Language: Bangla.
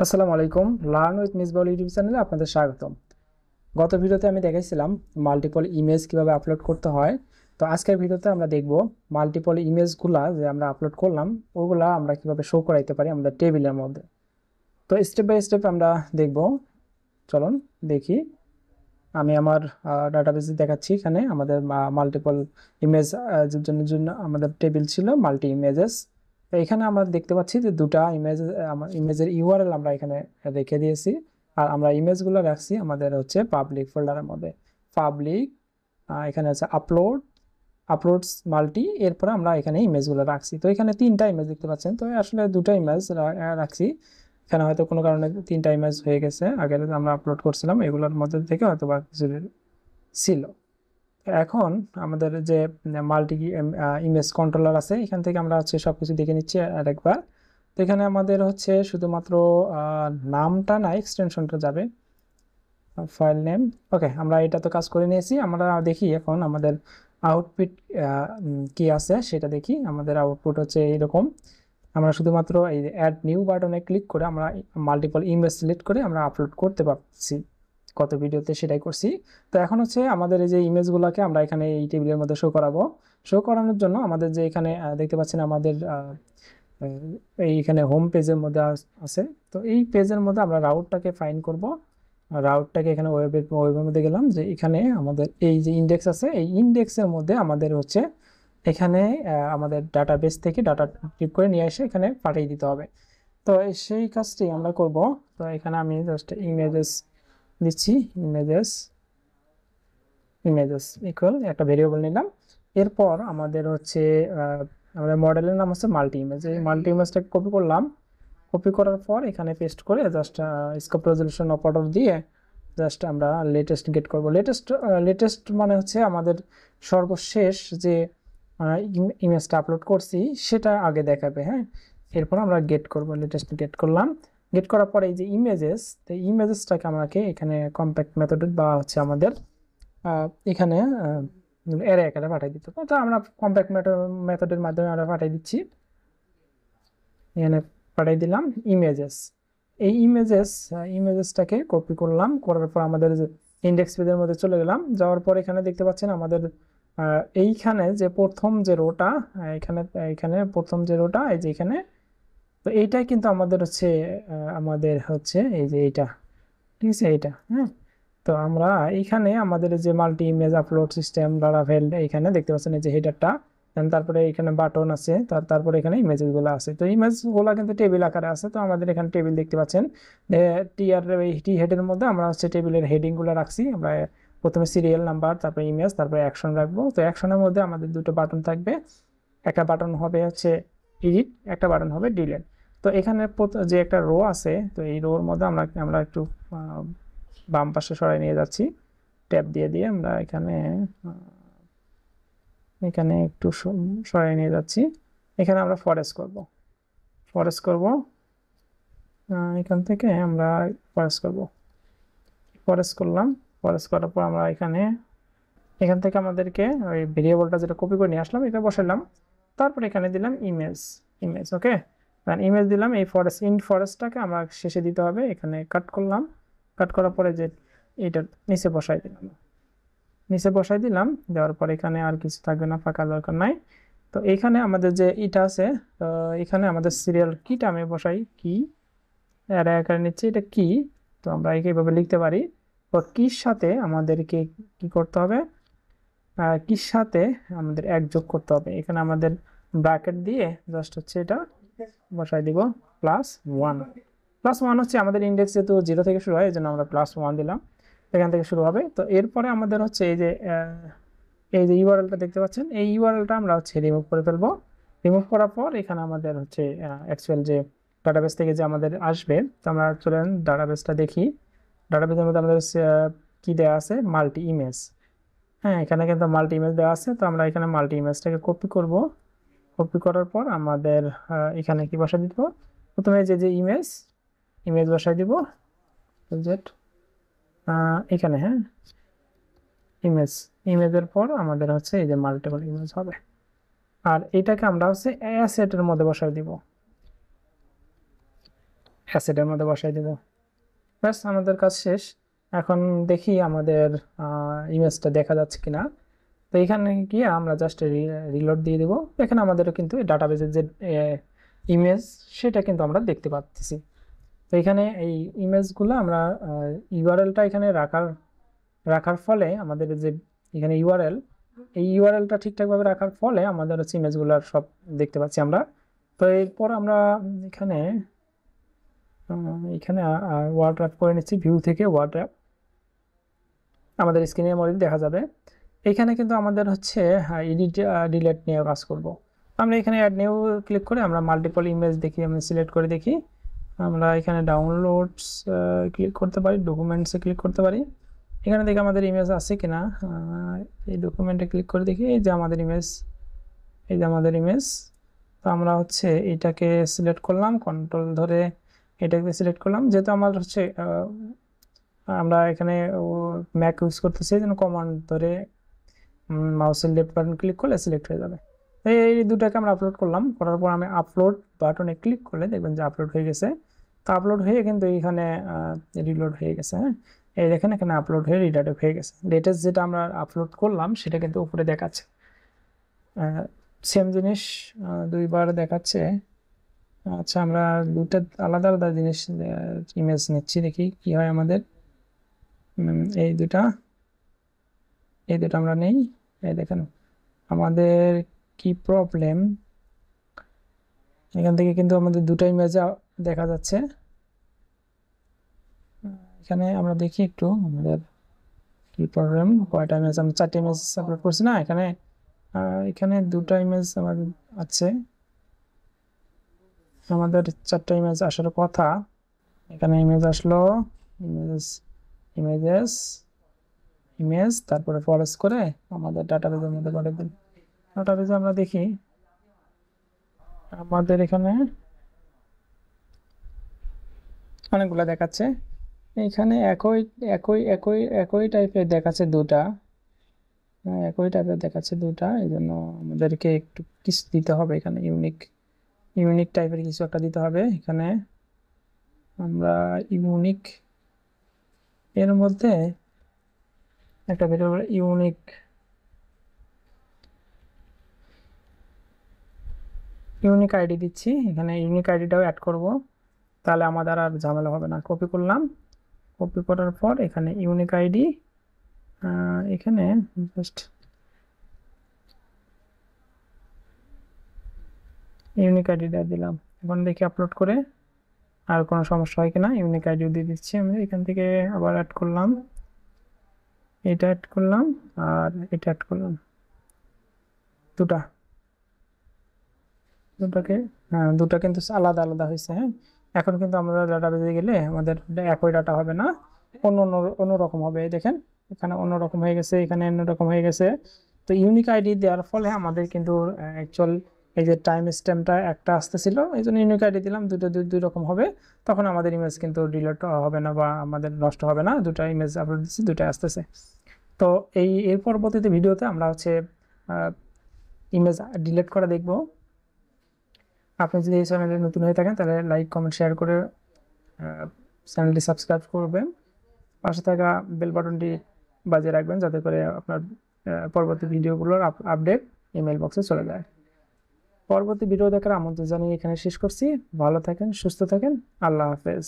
আসসালামু আলাইকুম। লার্ন উইথ মিসবাউল ইউটিউব চ্যানেলে আপনাদের স্বাগতম। গত ভিডিওতে আমি দেখাইছিলাম মাল্টিপল ইমেজ কিভাবে আপলোড করতে হয়। তো আজকের ভিডিওতে আমরা দেখব মাল্টিপল ইমেজগুলা যে আমরা আপলোড করলাম ওগুলা আমরা কিভাবে শো করাইতে পারি আমাদের টেবিলের মধ্যে। তো স্টেপ বাই স্টেপ আমরা দেখব। চলুন দেখি। আমি আমার ডাটাবেসে দেখাচ্ছি। এখানে আমাদের মাল্টিপল ইমেজ জন্য আমাদের টেবিল ছিল মাল্টি ইমেজেস। তো এখানে আমরা দেখতে পাচ্ছি যে দুটা ইমেজের ইউআরএল আমরা এখানে রেখে দিয়েছি। আর আমরা ইমেজগুলো রাখছি আমাদের হচ্ছে পাবলিক ফোল্ডারের মধ্যে। পাবলিক, এখানে আছে আপলোডস মাল্টি, এরপরে আমরা এখানে ইমেজগুলো রাখছি। তো এখানে তিনটা ইমেজ দেখতে পাচ্ছেন। তো আসলে দুটা ইমেজ রাখছি। এখানে হয়তো কোনো কারণে তিনটা ইমেজ হয়ে গেছে, আগে আমরা আপলোড করছিলাম এগুলোর মধ্যে থেকে হয়তো বা কিছু ছিল। এখন আমাদের যে মাল্টি ইমেজ কন্ট্রোলার আছে, এখান থেকে আমরা হচ্ছে সবকিছু দেখে নিচ্ছি আরেকবার। তো এখানে আমাদের হচ্ছে শুধুমাত্র নামটা না, এক্সটেনশনটা যাবে, ফাইল নেম। ওকে, আমরা এটা তো কাজ করে নিয়েছি। আমরা দেখি এখন আমাদের আউটপুট কি আছে সেটা দেখি। আমাদের আউটপুট হচ্ছে এইরকম। আমরা শুধুমাত্র এই অ্যাড নিউ বাটনে ক্লিক করে আমরা মাল্টিপল ইমেজ সিলেক্ট করে আমরা আপলোড করতে পারছি। কত ভিডিওতে সেটাই করছি। তো এখন হচ্ছে আমাদের এই যে ইমেজগুলোকে আমরা এখানে এই টেবিলের মধ্যে শো করাবো। শো করানোর জন্য আমাদের যে এখানে দেখতে পাচ্ছেন আমাদের এইখানে হোম পেজের মধ্যে আছে। তো এই পেজের মধ্যে আমরা রাউটটাকে ফাইন্ড করব। রাউটটাকে এখানে ওয়েবের মধ্যে গেলাম, যে এখানে আমাদের এই যে ইন্ডেক্স আছে, এই ইন্ডেক্সের মধ্যে আমাদের হচ্ছে এখানে আমাদের ডাটাবেস থেকে ডাটা টিপ করে নিয়ে এসে এখানে পাঠিয়ে দিতে হবে। তো সেই কাজটি আমরা করব। তো এখানে আমি জাস্ট ইমেজেস দিচ্ছি, ইমেজেস ইমেজেস ইকুয়াল একটা ভেরিয়েবল নিলাম। এরপর আমাদের হচ্ছে আমাদের মডেলের নাম হচ্ছে মাল্টি ইমেজ। এই মাল্টি ইমেজটাকে কপি করলাম। কপি করার পর এখানে পেস্ট করে জাস্ট স্কোপ রেজলিউশন অপারেটর দিয়ে জাস্ট আমরা লেটেস্ট গেট করব। লেটেস্ট মানে হচ্ছে আমাদের সর্বশেষ যে ইমেজটা আপলোড করছি সেটা আগে দেখাবে। হ্যাঁ, এরপর আমরা গেট করব, লেটেস্ট গেট করলাম। গেট করার পরে এই যে ইমেজেস, তো ইমেজেসটাকে আমাকে এখানে কম্প্যাক্ট মেথড বা হচ্ছে আমাদের এখানে অ্যারে আকারে পাঠিয়ে দিতে হবে। তো আমরা কম্প্যাক্ট মেথডের মাধ্যমে আমরা পাঠিয়ে দিচ্ছি। এখানে পাঠিয়ে দিলাম ইমেজেস। এই ইমেজেসটাকে কপি করলাম, করার পর আমাদের যে ইন্ডেক্স পেজের মধ্যে চলে গেলাম। যাওয়ার পর এখানে দেখতে পাচ্ছেন আমাদের এইখানে যে প্রথম যে রোটা, এখানে এখানে প্রথম যে রোটা এই যে এখানে, তো এইটাই কিন্তু আমাদের হচ্ছে এই যে এইটা, ঠিক আছে এইটা। হ্যাঁ, তো আমরা এইখানে আমাদের যে multi image upload system Laravel, এইখানে দেখতে পাচ্ছেন এই যে হেডারটা, তারপরে এখানে বাটন আছে, তারপরে এখানে ইমেজ গুলো আছে। তো ইমেজ গুলা কিন্তু টেবিল আকারে আছে। তো আমাদের এখানে টেবিল দেখতে পাচ্ছেন টি হেডের মধ্যে আমরা হচ্ছে টেবিলের হেডিং গুলো রাখছি। আমরা প্রথমে সিরিয়াল নাম্বার, তারপরে ইমেজ, তারপরে অ্যাকশন রাখবো। তো অ্যাকশনের মধ্যে আমাদের দুটো বাটন থাকবে। একটা বাটন হবে হচ্ছে এডিট, একটা বাটন হবে ডিলিট। তো এখানে যে একটা রো আছে, তো এই রোর মধ্যে আমরা আমরা একটু বাম পাশে সরাই নিয়ে যাচ্ছি, ট্যাব দিয়ে দিয়ে আমরা এখানে এখানে একটু সরাই নিয়ে যাচ্ছি। এখানে আমরা ফরেস্ট করব। এখান থেকে আমরা ফরেস্ট করলাম। ফরেস্ট করার পর আমরা এখান থেকে আমাদেরকে ওই ভেরিয়েবলটা যেটা কপি করে নিয়ে আসলাম এটা বসালাম। তারপর এখানে দিলাম ইমেজ ওকে, ইমেজ দিলাম। এই ফরেস্টটাকে আমরা শেষে দিতে হবে। এখানে কাট করলাম। কাট করার পরে যে এইটার নিচে বসাই দিলাম। দেওয়ার পর এখানে আর কিছু থাকবে না, ফাঁকা দরকার নাই। তো এখানে আমাদের যে এটা আছে, এখানে আমাদের সিরিয়াল কিটা আমি বসাই, কি অ্যারে আকারে নিচ্ছে এটা কি। তো আমরা এইভাবে লিখতে পারি। তো কির সাথে আমাদেরকে কি করতে হবে, কির সাথে আমাদের এক যোগ করতে হবে। এখানে আমাদের ব্র্যাকেট দিয়ে জাস্ট হচ্ছে এটা বসাই দিব, +1। +1 হচ্ছে আমাদের ইন্ডেক্স যেহেতু 0 থেকে শুরু হয়, এই জন্য আমরা +1 দিলাম। এখান থেকে শুরু হবে। তো এরপরে আমাদের হচ্ছে এই যে ইউআরএলটা দেখতে পাচ্ছেন, এই ইউআরএলটা আমরা হচ্ছে রিমুভ করে ফেলবো। রিমুভ করার পর এখানে আমাদের হচ্ছে অ্যাকচুয়াল যে ডাটাবেস থেকে যে আমাদের আসবে, তো আমরা চলেন ডাটাবেসটা দেখি। ডাটাবেসের মধ্যে আমাদের কি দেওয়া আছে, মাল্টি ইমেজ। হ্যাঁ, এখানে কিন্তু মাল্টি ইমেজ দেওয়া আছে। তো আমরা এখানে মাল্টি ইমেজটাকে কপি করব। কপি করার পর আমাদের এখানে কি বসাই দিব, প্রথমে যে ইমেজ বসাই দিব এখানে। হ্যাঁ, ইমেজের পর আমাদের হচ্ছে এই যে মাল্টিপল ইমেজ হবে। আর এটাকে আমরা হচ্ছে অ্যাসেটের মধ্যে বসাই দিব। অ্যাসেটের মধ্যে বসাই দেব। ব্যাস আমাদের কাজ শেষ। এখন দেখি আমাদের ইমেজটা দেখা যাচ্ছে কিনা। তো এখানে গিয়ে আমরা জাস্ট রিলোড দিয়ে দেবো। এখানে আমাদেরও কিন্তু ডাটাবেজের যে ইমেজ সেটা কিন্তু আমরা দেখতে পাচ্ছি। তো এখানে এই ইমেজগুলো আমরা ইউআরএলটা এখানে রাখার ফলে আমাদের যে এখানে ইউআরএল, এই ইউআরএলটা ঠিকঠাকভাবে রাখার ফলে আমাদের হচ্ছে ইমেজগুলো সব দেখতে পাচ্ছি আমরা। তো এরপর আমরা এখানে ওয়ার্ড র্যাপ করে নিচ্ছি। ভিউ থেকে ওয়ার্ড র্যাপ আমাদের স্ক্রিনের মধ্যে দেখা যাবে। এখানে কিন্তু আমাদের হচ্ছে এডিট ডিলেট নিয়ে কাজ করব। আমরা এখানে অ্যাড নিউ ক্লিক করে আমরা মাল্টিপল ইমেজ দেখি, আমি সিলেক্ট করে দেখি। আমরা এখানে ডাউনলোডস ক্লিক করতে পারি, ডকুমেন্টসে ক্লিক করতে পারি। এখানে দেখি আমাদের ইমেজ আছে কিনা। এই ডকুমেন্টে ক্লিক করে দেখি, এই যে আমাদের ইমেজ, এই যে আমাদের ইমেজ। তো আমরা হচ্ছে এটাকে সিলেক্ট করলাম, কন্ট্রোল ধরে এটাকে সিলেক্ট করলাম। যেহেতু আমার হচ্ছে আমরা এখানে ম্যাক ইউজ করতেছি, যেন কমান্ড ধরে মাউসের লেফট বাটন ক্লিক করলে সিলেক্ট হয়ে যাবে। এই দুটাকে আমরা আপলোড করলাম, করার পর আমি আপলোড বাটনে ক্লিক করলে দেখবেন যে আপলোড হয়ে গেছে। তো আপলোড হয়ে কিন্তু এখানে রিলোড হয়ে গেছে। হ্যাঁ, এই দেখেন এখানে আপলোড হয়ে রিডাইরেক্ট হয়ে গেছে। লেটেস্ট যেটা আমরা আপলোড করলাম সেটা কিন্তু উপরে দেখাচ্ছে। সেম জিনিস দুইবার দেখাচ্ছে। আচ্ছা, আমরা দুটো আলাদা আলাদা জিনিস ইমেজ নিচ্ছি, দেখি কি হয় আমাদের। এই দুটা আমরা নেই। এই দেখেন আমাদের কি প্রবলেম, এখান থেকে কিন্তু আমাদের দুটো ইমেজ দেখা যাচ্ছে। এখানে আমরা দেখি একটু আমাদের কি প্রবলেম, কয়টা ইমেজ, আমি 4টে ইমেজ আপলোড করছি না। এখানে দুটো ইমেজ আমার আছে, আমাদের 4টা ইমেজ আসার কথা। এখানে ইমেজ আসলো, ইমেজ তারপরে ফরেস্ট করে আমাদের ডাটাবেজের মধ্যে পাঠিয়ে দিন। ডাটাবেজে আমরা দেখি আমাদের এখানে অনেকগুলো দেখাচ্ছে। এখানে একই টাইপের দেখাচ্ছে দুটা, এই জন্য আমাদেরকে একটু কিছু দিতে হবে। এখানে ইউনিক টাইপের কিছু একটা দিতে হবে। এখানে আমরা ইউনিক এর মধ্যে একটা ভেরিয়েবল ইউনিক আইডি দিচ্ছি। এখানে ইউনিক আইডিটাও অ্যাড করব, তাহলে আমাদের আর ঝামেলা হবে না। কপি করলাম, কপি করার পর এখানে ইউনিক আইডি, এখানে জাস্ট ইউনিক আইডিটা দিলাম। এখন দেখি আপলোড করে আর কোনো সমস্যা হয় কিনা। ইউনিক আইডিও দিয়ে দিচ্ছি আমি। এখান থেকে আবার অ্যাড করলাম, এটা অ্যাড করলাম আর এটা অ্যাড করলাম, দুটা কিন্তু আলাদা আলাদা হয়েছে। হ্যাঁ, এখন কিন্তু আমরা ডাটাবেজে গেলে আমাদের একই ডাটা হবে না, অন্য রকম হবে। দেখেন এখানে অন্যরকম হয়ে গেছে, এখানে অন্যরকম হয়ে গেছে। তো ইউনিক আইডি দেওয়ার ফলে আমাদের কিন্তু অ্যাকচুয়াল এই যে টাইম স্ট্যাম্পটা একটা আসতেছিল, এই জন্য ইউনিক আইডি দিলাম, দুই রকম হবে। তখন আমাদের ইমেজ কিন্তু ডিলিট হবে না বা আমাদের নষ্ট হবে না। দুটা ইমেজ আপলোড দিচ্ছি, দুটাই আসতেছে। তো এর পরবর্তীতে ভিডিওতে আমরা হচ্ছে ইমেজ ডিলিট করা দেখব। আপনি যদি এই চ্যানেলে নতুন হয়ে থাকেন তাহলে লাইক, কমেন্ট, শেয়ার করে চ্যানেলটি সাবস্ক্রাইব করবেন। পাশে থাকা বেল বাটনটি বাজিয়ে রাখবেন যাতে করে আপনার পরবর্তী ভিডিওগুলোর আপডেট ইমেল বক্সে চলে যায়। পরবর্তী ভিডিও দেখার আমন্ত্রণ জানিয়ে এখানে শেষ করছি। ভালো থাকেন, সুস্থ থাকেন, আল্লাহ হাফেজ।